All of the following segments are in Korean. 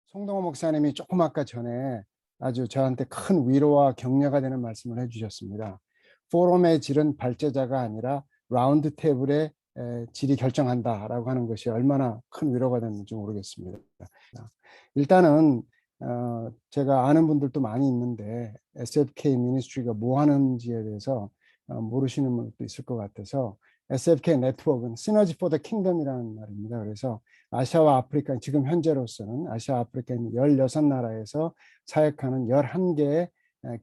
송동호 목사님이 조금 아까 전에 아주 저한테 큰 위로와 격려가 되는 말씀을 해주셨습니다. 포럼의 질은 발제자가 아니라 라운드 테이블의 질이 결정한다라고 하는 것이 얼마나 큰 위로가 됐는지 모르겠습니다. 일단은 제가 아는 분들도 많이 있는데 SFK 미니스트리가 뭐 하는지에 대해서 모르시는 분도 있을 것 같아서 SFK 네트워크는 시너지 포 더 킹덤이라는 말입니다. 그래서 아시아와 아프리카, 지금 현재로서는 아시아 아프리카 16나라에서 사역하는 11개의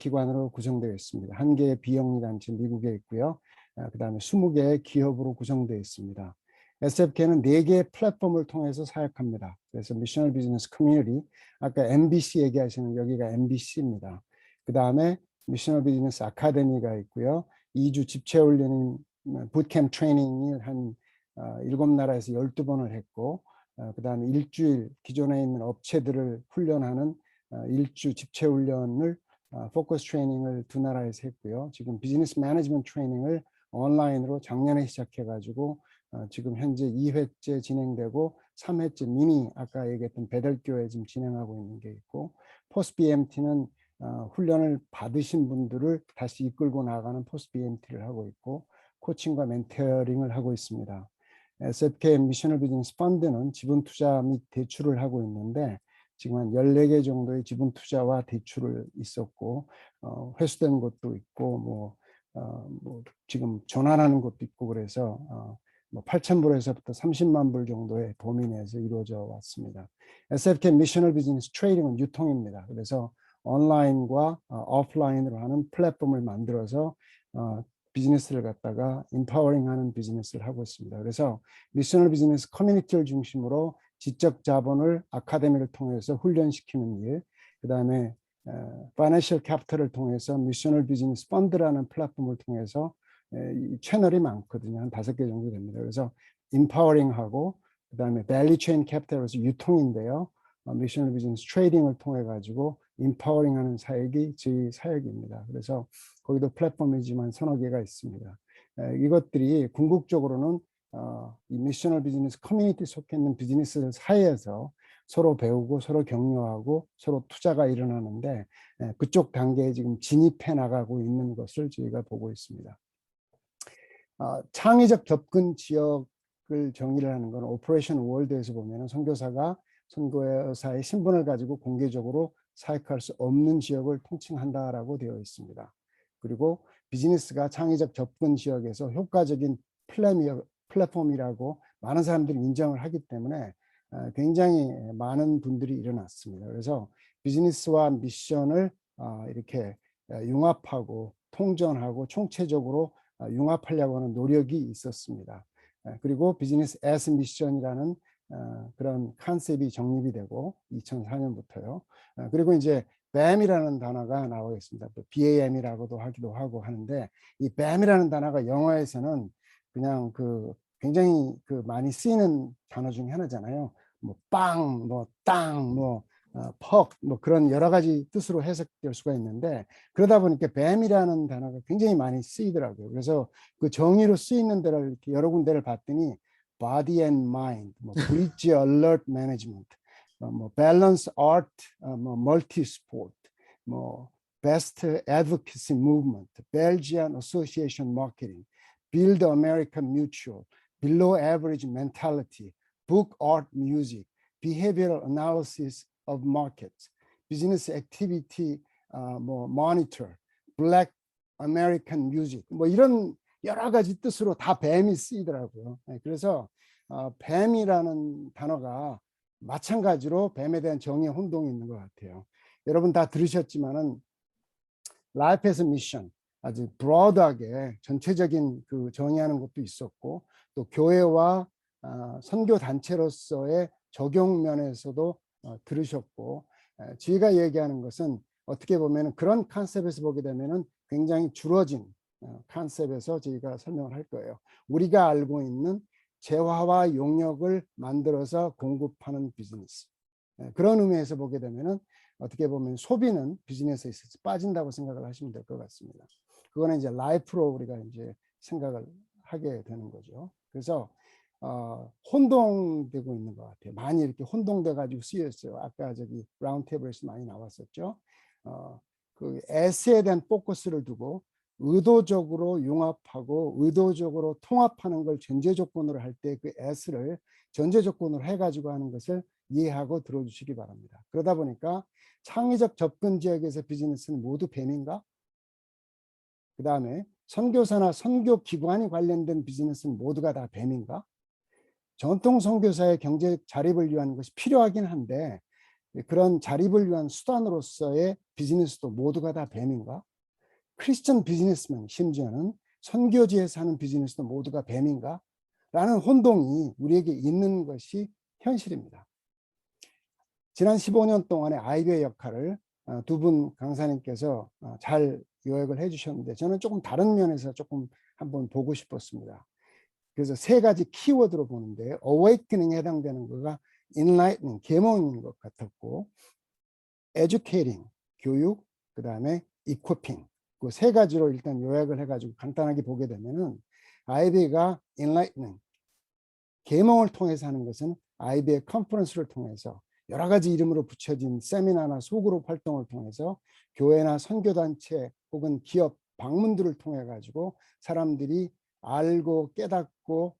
기관으로 구성되어 있습니다. 1개의 비영리 단체 미국에 있고요. 그 다음에 20개의 기업으로 구성되어 있습니다. SFK는 4개의 플랫폼을 통해서 사역합니다. 그래서 미셔널 비즈니스 커뮤니티, 아까 MBC 얘기하시는 여기가 MBC입니다. 그 다음에 미셔널 비즈니스 아카데미가 있고요. 2주 집체훈련인 붓캠프 트레이닝을 한 7나라에서 12번을 했고, 그 다음에 일주일 기존에 있는 업체들을 훈련하는 일주 집체훈련을 포커스 트레이닝을 2나라에서 했고요. 지금 비즈니스 매니지먼트 트레이닝을 온라인으로 작년에 시작해가지고 지금 현재 2회째 진행되고 3회째 미니 아까 얘기했던 배들교회 지금 진행하고 있는 게 있고, 포스트 BMT는 훈련을 받으신 분들을 다시 이끌고 나가는 포스트 BMT를 하고 있고, 코칭과 멘토링을 하고 있습니다. SFK 미셔널 비즈니스 펀드는 지분 투자 및 대출을 하고 있는데 지금 한 14개 정도의 지분 투자와 대출을 있었고, 회수된 것도 있고, 뭐 지금 전환하는 것도 있고, 그래서 뭐 8,000불에서부터 30만 불 정도의 범위 내에서 이루어져 왔습니다. SFK 미셔널 비즈니스 트레이딩은 유통입니다. 그래서 온라인과 오프라인으로 하는 플랫폼을 만들어서 비즈니스를 갖다가 인파워링하는 비즈니스를 하고 있습니다. 그래서 미셔널 비즈니스 커뮤니티를 중심으로 지적 자본을 아카데미를 통해서 훈련시키는 일, 그 다음에 파이낸셜 캐피털을 통해서 미셔널 비즈니스 펀드라는 플랫폼을 통해서 이 채널이 많거든요. 한 5개 정도 됩니다. 그래서 인파워링하고 그 다음에 밸류 체인 캐피털에서 유통인데요. 미셔널 비즈니스 트레이딩을 통해 가지고 인파워링하는 사역이 저희 사역입니다. 그래서 거기도 플랫폼이지만 3-4개가 있습니다. 이것들이 궁극적으로는 이 미셔널 비즈니스 커뮤니티 속해 있는 비즈니스 사이에서 서로 배우고 서로 격려하고 서로 투자가 일어나는데 그쪽 단계에 지금 진입해 나가고 있는 것을 저희가 보고 있습니다. 창의적 접근 지역을 정의를 하는 건 오퍼레이션 월드에서 보면 선교사가 선교사의 신분을 가지고 공개적으로 사역할 수 없는 지역을 통칭한다라고 되어 있습니다. 그리고 비즈니스가 창의적 접근 지역에서 효과적인 플랫폼이라고 많은 사람들이 인정을 하기 때문에 굉장히 많은 분들이 일어났습니다. 그래서 비즈니스와 미션을 이렇게 융합하고 통전하고 총체적으로 융합하려고 하는 노력이 있었습니다. 그리고 비즈니스 애스 미션이라는 그런 컨셉이 정립이 되고 2004년부터요. 그리고 이제 BAM이라는 단어가 나오고 있습니다. BAM이라고도 하기도 하고 하는데 이 BAM이라는 단어가 영어에서는 그냥 굉장히 많이 쓰이는 단어 중에 하나잖아요. 뭐 빵, 뭐 땅, 뭐 퍽, 뭐 그런 여러 가지 뜻으로 해석될 수가 있는데 그러다 보니까 BAM이라는 단어가 굉장히 많이 쓰이더라고요. 그래서 그 정의로 쓰이는 데를 이렇게 여러 군데를 봤더니 body and mind, 뭐 bridge alert management, 뭐 balance art, 뭐 multi sport, 뭐 best advocacy movement, Belgian association marketing, build American mutual, below average mentality, book art music, behavioral analysis of markets, business activity 뭐 monitor, black American music, 뭐 이런 여러 가지 뜻으로 다 뱀이 쓰이더라고요. 그래서 뱀이라는 단어가 마찬가지로 뱀에 대한 정의 혼동이 있는 것 같아요. 여러분 다 들으셨지만은 Life as a Mission 아주 브로드하게 전체적인 정의하는 것도 있었고 또 교회와 선교 단체로서의 적용 면에서도 들으셨고 저희가 얘기하는 것은 어떻게 보면 그런 컨셉에서 보게 되면은 굉장히 줄어진 컨셉에서 저희가 설명을 할 거예요. 우리가 알고 있는 재화와 용역을 만들어서 공급하는 비즈니스. 그런 의미에서 보게 되면은 어떻게 보면 소비는 비즈니스에 있어서 빠진다고 생각을 하시면 될 것 같습니다. 그거는 이제 라이프로 우리가 이제 생각을 하게 되는 거죠. 그래서 혼동되고 있는 것 같아요. 많이 이렇게 혼동돼 가지고 쓰여 있어요. 아까 저기 라운드 테이블에서 많이 나왔었죠. 그 S에 대한 포커스를 두고 의도적으로 융합하고 의도적으로 통합하는 걸 전제 조건으로 할 때 그 S를 전제 조건으로 해가지고 하는 것을 이해하고 들어주시기 바랍니다. 그러다 보니까 창의적 접근 지역에서 비즈니스는 모두 뱀인가? 그 다음에 선교사나 선교기관이 관련된 비즈니스는 모두가 다 뱀인가? 전통 선교사의 경제적 자립을 위한 것이 필요하긴 한데 그런 자립을 위한 수단으로서의 비즈니스도 모두가 다 뱀인가? 크리스천 비즈니스맨 심지어는 선교지에서 하는 비즈니스도 모두가 뱀인가? 라는 혼동이 우리에게 있는 것이 현실입니다. 지난 15년 동안의 아이비의 역할을 두 분 강사님께서 잘 요약을 해주셨는데 저는 조금 다른 면에서 조금 한번 보고 싶었습니다. 그래서 세 가지 키워드로 보는데 awakening에 해당되는 거가 enlightening, 계몽인 것 같았고 educating, 교육, 그 다음에 equipping 그 세 가지로 일단 요약을 해가지고 간단하게 보게 되면은 아이비가 enlightening, 계몽을 통해서 하는 것은 아이비의 컨퍼런스를 통해서 여러 가지 이름으로 붙여진 세미나나 소그룹 활동을 통해서 교회나 선교단체 혹은 기업 방문들을 통해 가지고 사람들이 알고 깨닫고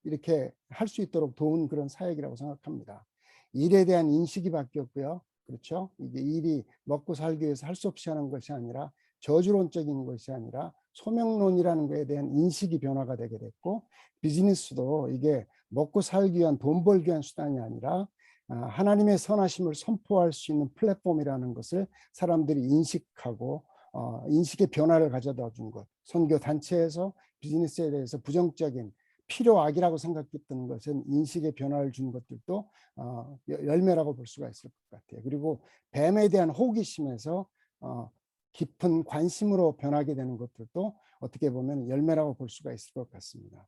이렇게 할 수 있도록 도운 그런 사역이라고 생각합니다. 일에 대한 인식이 바뀌었고요. 그렇죠? 이게 일이 먹고 살기 위해서 할 수 없이 하는 것이 아니라 저주론적인 것이 아니라 소명론이라는 것에 대한 인식이 변화가 되게 됐고 비즈니스도 이게 먹고 살기 위한 돈 벌기 위한 수단이 아니라 하나님의 선하심을 선포할 수 있는 플랫폼이라는 것을 사람들이 인식하고 인식의 변화를 가져다 준 것. 선교 단체에서 비즈니스에 대해서 부정적인 필요악이라고 생각했던 것은 인식의 변화를 준 것들도 열매라고 볼 수가 있을 것 같아요. 그리고 뱀에 대한 호기심에서 깊은 관심으로 변하게 되는 것들도 어떻게 보면 열매라고 볼 수가 있을 것 같습니다.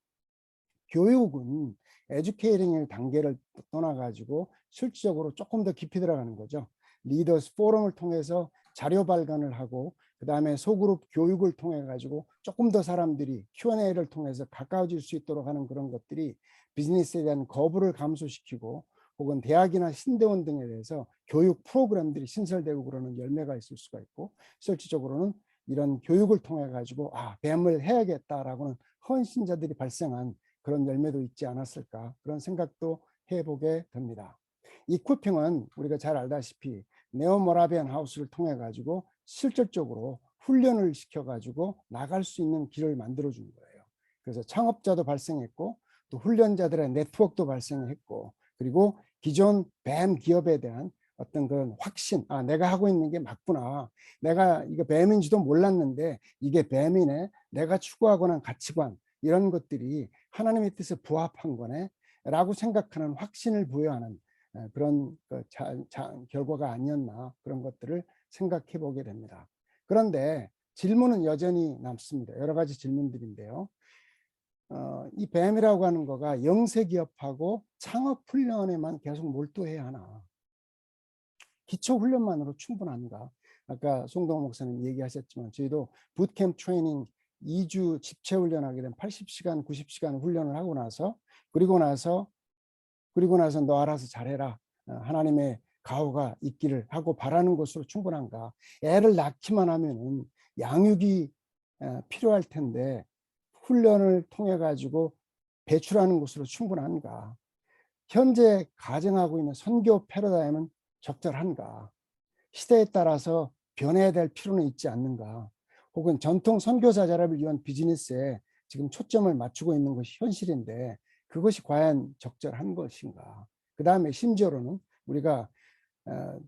교육은 에듀케이팅의 단계를 떠나가지고 실질적으로 조금 더 깊이 들어가는 거죠. 리더스 포럼을 통해서 자료 발간을 하고 그 다음에 소그룹 교육을 통해 가지고 조금 더 사람들이 Q&A를 통해서 가까워질 수 있도록 하는 그런 것들이 비즈니스에 대한 거부를 감소시키고 혹은 대학이나 신대원 등에 대해서 교육 프로그램들이 신설되고 그러는 열매가 있을 수가 있고 실질적으로는 이런 교육을 통해 가지고 뱀을 해야겠다라고는 헌신자들이 발생한 그런 열매도 있지 않았을까 그런 생각도 해보게 됩니다. 이쿠핑은 우리가 잘 알다시피 네오 모라비안 하우스를 통해 가지고 실질적으로 훈련을 시켜 가지고 나갈 수 있는 길을 만들어 준 거예요. 그래서 창업자도 발생했고 또 훈련자들의 네트워크도 발생했고 그리고 기존 뱀 기업에 대한 어떤 그런 확신, 내가 하고 있는 게 맞구나. 내가 이거 뱀인지도 몰랐는데 이게 뱀이네. 내가 추구하고는 가치관 이런 것들이 하나님의 뜻에 부합한 거네 라고 생각하는 확신을 부여하는 그런 결과가 아니었나 그런 것들을 생각해 보게 됩니다. 그런데 질문은 여전히 남습니다. 여러 가지 질문들인데요. 이 뱀이라고 하는 거가 영세기업하고 창업훈련에만 계속 몰두해야 하나? 기초훈련만으로 충분한가? 아까 송동호 목사님 얘기하셨지만 저희도 붓캠프 트레이닝 2주 집체 훈련하게 되면 80시간, 90시간 훈련을 하고 나서 그리고 나서 너 알아서 잘해라. 하나님의 가호가 있기를 하고 바라는 것으로 충분한가? 애를 낳기만 하면은 양육이 필요할 텐데 훈련을 통해 가지고 배출하는 것으로 충분한가? 현재 가정하고 있는 선교 패러다임은 적절한가? 시대에 따라서 변해야 될 필요는 있지 않는가? 혹은 전통 선교사 자립을 위한 비즈니스에 지금 초점을 맞추고 있는 것이 현실인데 그것이 과연 적절한 것인가? 그 다음에 심지어로는 우리가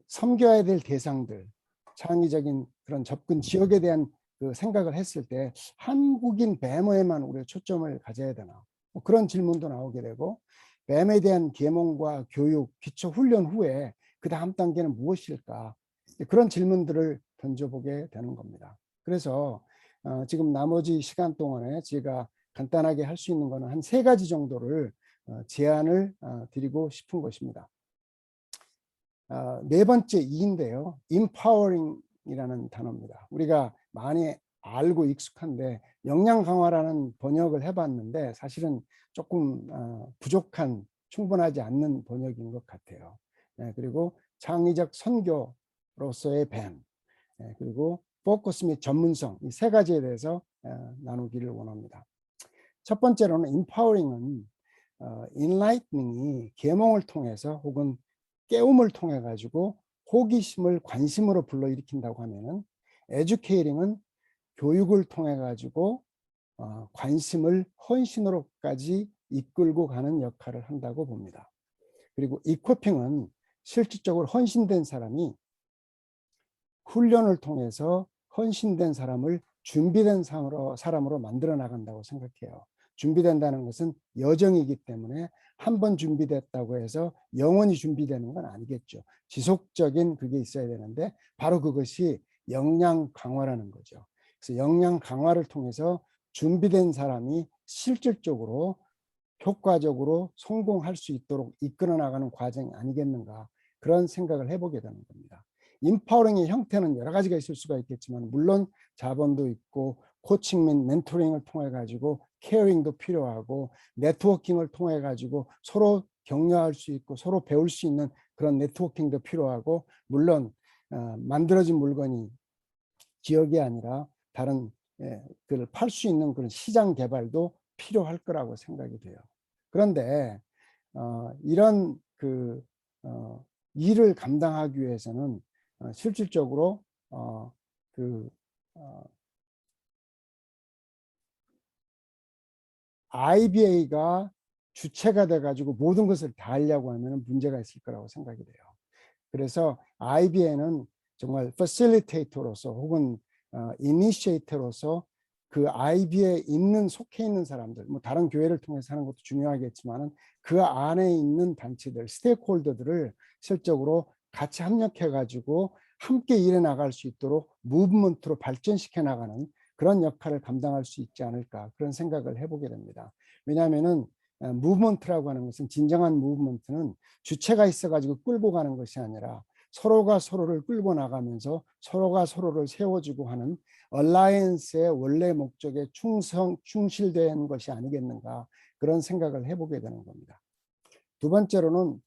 섬겨야 될 대상들, 창의적인 그런 접근 지역에 대한 그 생각을 했을 때 한국인 뱀어에만 우리가 초점을 가져야 되나? 뭐 그런 질문도 나오게 되고 뱀에 대한 계몽과 교육, 기초 훈련 후에 그 다음 단계는 무엇일까? 그런 질문들을 던져보게 되는 겁니다. 그래서 지금 나머지 시간 동안에 제가 간단하게 할 수 있는 거는 한 세 가지 정도를 제안을 드리고 싶은 것입니다. 네 번째 E인데요. empowering이라는 단어입니다. 우리가 많이 알고 익숙한데 역량 강화라는 번역을 해봤는데 사실은 조금 부족한 충분하지 않는 번역인 것 같아요. 그리고 창의적 선교로서의 뱀, 그리고 포커스 및 전문성 이 세 가지에 대해서 나누기를 원합니다. 첫 번째로는 empowering enlightening이 계몽을 통해서 혹은 깨움을 통해 가지고 호기심을 관심으로 불러일으킨다고 하면은 educating은 교육을 통해 가지고 관심을 헌신으로까지 이끌고 가는 역할을 한다고 봅니다. 그리고 equipping은 실질적으로 헌신된 사람이 훈련을 통해서 헌신된 사람을 준비된 사람으로 만들어 나간다고 생각해요. 준비된다는 것은 여정이기 때문에 한 번 준비됐다고 해서 영원히 준비되는 건 아니겠죠. 지속적인 그게 있어야 되는데 바로 그것이 역량 강화라는 거죠. 그래서 역량 강화를 통해서 준비된 사람이 실질적으로 효과적으로 성공할 수 있도록 이끌어 나가는 과정이 아니겠는가, 그런 생각을 해보게 되는 겁니다. 인파워링의 형태는 여러 가지가 있을 수가 있겠지만 물론 자본도 있고 코칭 및 멘토링을 통해 가지고 케어링도 필요하고 네트워킹을 통해 가지고 서로 격려할 수 있고 서로 배울 수 있는 그런 네트워킹도 필요하고, 물론 만들어진 물건이 지역이 아니라 다른 그걸 팔 수 있는 그런 시장 개발도 필요할 거라고 생각이 돼요. 그런데 이런 일을 감당하기 위해서는 실질적으로 IBA가 주체가 돼가지고 모든 것을 다 하려고 하면 문제가 있을 거라고 생각이 돼요. 그래서 IBA는 정말 facilitator로서 혹은 initiator로서 그 IB에 있는 속해 있는 사람들, 뭐 다른 교회를 통해서 하는 것도 중요하겠지만은 그 안에 있는 단체들, 스테이크홀더들을 실적으로 같이 협력해 가지고 함께 일해 나갈 수 있도록 무브먼트로 발전시켜 나가는 그런 역할을 감당할 수 있지 않을까, 그런 생각을 해보게 됩니다. 왜냐하면은 무브먼트라고 하는 것은, 진정한 무브먼트는 주체가 있어 가지고 끌고 가는 것이 아니라 서로가 서로를 끌고 나가면서 서로가 서로를 세워주고 하는 얼라이언스의 원래 목적에 충실된 것이 아니겠는가, 그런 생각을 해보게 되는 겁니다. 두 번째로는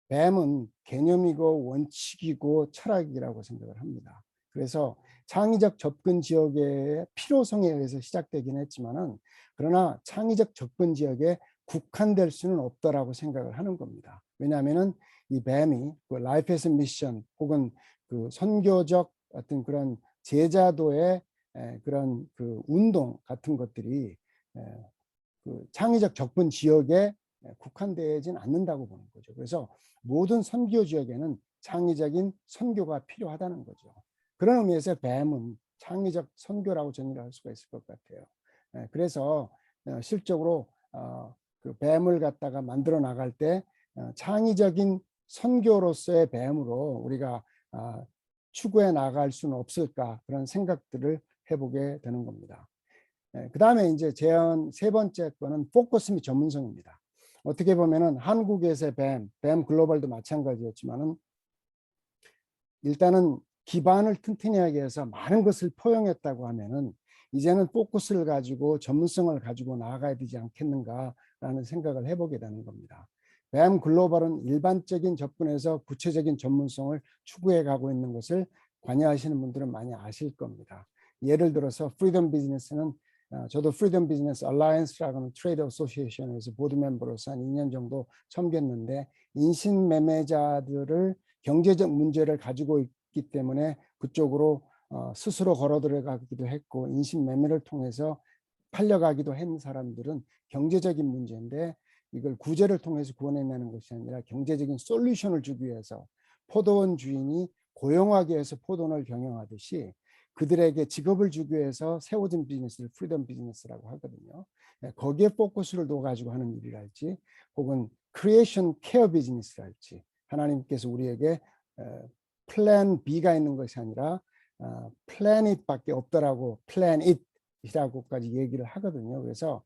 뱀은 개념이고 원칙이고 철학이라고 생각을 합니다. 그래서 창의적 접근 지역의 필요성에 의해서 시작되긴 했지만은, 그러나 창의적 접근 지역에 국한될 수는 없다라고 생각을 하는 겁니다. 왜냐하면은 이 뱀이 그 라이프 에스 미션 혹은 그 선교적 어떤 그런 제자도의 그런 그 운동 같은 것들이 그 창의적 접근 지역에 국한되진 않는다고 보는 거죠. 그래서 모든 선교 지역에는 창의적인 선교가 필요하다는 거죠. 그런 의미에서 뱀은 창의적 선교라고 정의를 할 수가 있을 것 같아요. 그래서 실적으로 그 뱀을 갖다가 만들어 나갈 때 창의적인 선교로서의 뱀으로 우리가 추구해 나갈 수는 없을까, 그런 생각들을 해보게 되는 겁니다. 그 다음에 이제 제안 세 번째 거는 포커스 및 전문성입니다. 어떻게 보면은 한국에서의 뱀 글로벌도 마찬가지였지만은 일단은 기반을 튼튼히 하기 위해서 많은 것을 포용했다고 하면은 이제는 포커스를 가지고 전문성을 가지고 나아가야 되지 않겠는가라는 생각을 해보게 되는 겁니다. 뱀 글로벌은 일반적인 접근에서 구체적인 전문성을 추구해 가고 있는 것을 관여하시는 분들은 많이 아실 겁니다. 예를 들어서 프리덤 비즈니스는 저도 프리덤 비즈니스 얼라이언스라고 하는 트레이드 어소시에이션에서 보드 멤버로서 한 2년 정도 섬겼는데, 인신 매매자들을 경제적 문제를 가지고 있기 때문에 그쪽으로 스스로 걸어 들어가기도 했고, 인신 매매를 통해서 팔려가기도 한 사람들은 경제적인 문제인데 이걸 구제를 통해서 구원해내는 것이 아니라 경제적인 솔루션을 주기 위해서 포도원 주인이 고용하기 위해서 포도원을 경영하듯이 그들에게 직업을 주기 위해서 세워진 비즈니스를 프리덤 비즈니스라고 하거든요. 거기에 포커스를 둬가지고 하는 일이랄지, 혹은 크리에이션 케어 비즈니스랄지, 하나님께서 우리에게 플랜 B가 있는 것이 아니라 플래닛밖에 없더라고, 플래닛 이라고까지 얘기를 하거든요. 그래서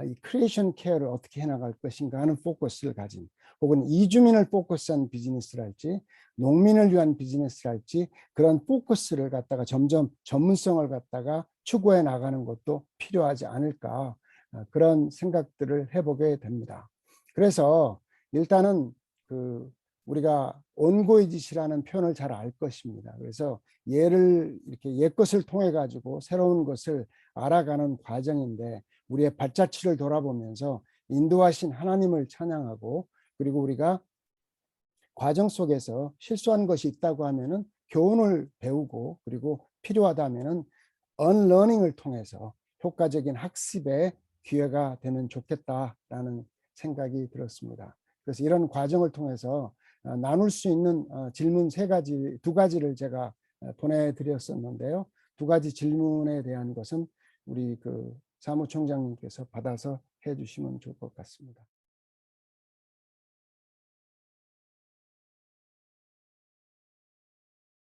이 크리에이션 케어를 어떻게 해나갈 것인가 하는 포커스를 가진, 혹은 이주민을 포커스한 비즈니스랄지 농민을 위한 비즈니스랄지 그런 포커스를 갖다가 점점 전문성을 갖다가 추구해 나가는 것도 필요하지 않을까, 그런 생각들을 해보게 됩니다. 그래서 일단은 우리가 온고이짓이라는 표현을 잘 알 것입니다. 그래서 이렇게 옛 것을 통해 가지고 새로운 것을 알아가는 과정인데, 우리의 발자취를 돌아보면서 인도하신 하나님을 찬양하고, 그리고 우리가 과정 속에서 실수한 것이 있다고 하면은 교훈을 배우고, 그리고 필요하다면은 언러닝을 통해서 효과적인 학습의 기회가 되면 좋겠다라는 생각이 들었습니다. 그래서 이런 과정을 통해서 나눌 수 있는 질문 두 가지를 제가 보내드렸었는데요. 두 가지 질문에 대한 것은 우리 사무총장님께서 받아서 해주시면 좋을 것 같습니다.